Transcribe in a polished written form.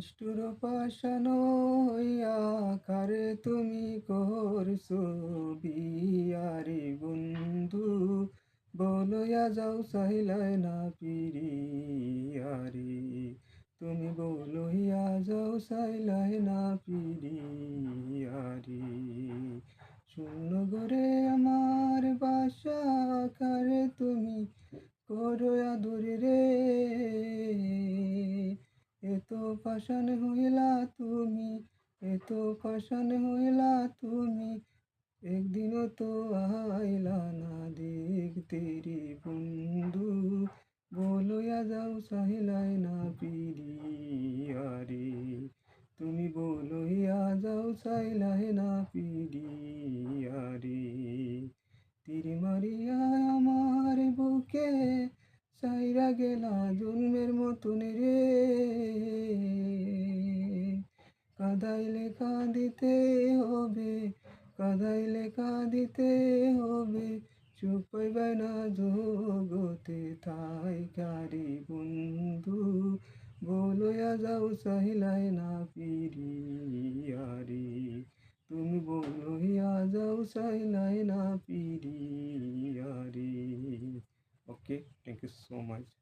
নিষ্ঠুর পাষাণ হইয়া কারে তুমি করছো বিয়ারে বন্ধু, বলয়া যাও চাইলাই না পিরিয়ারে। তুমি বলইয়া যাও চাইলাই না পিরিয়ারে। শূন্য ঘরে আমার বাসা কারে তুমি করো আদর রে। এত পাষাণ হইলা তুমি, এত পাষাণ হইলা তুমি, একদিনও তো আইলা না দেখতে রে বন্ধু, বলয়া যাও চাহিলাই না পিরিয়ারে। তুমি বলইয়া যাও চাইলাই না পিরিয়ারে। তীর মারিয়া আমার বুকে সাইরা গেলা জন্মের মতন রে। কাঁদাইলে কাঁদিতে হবে, কাঁদাইলে কাঁদিতে হবে, চুপ পাইবাই না জগতে থাইকারে বন্ধু, বলয়া যাও চাহিলাই না পিরিয়ারে। তুমি বলইয়া যাও চাইলাই না পিরিয়ারে। ওকে, থ্যাংক ইউ সো মাচ।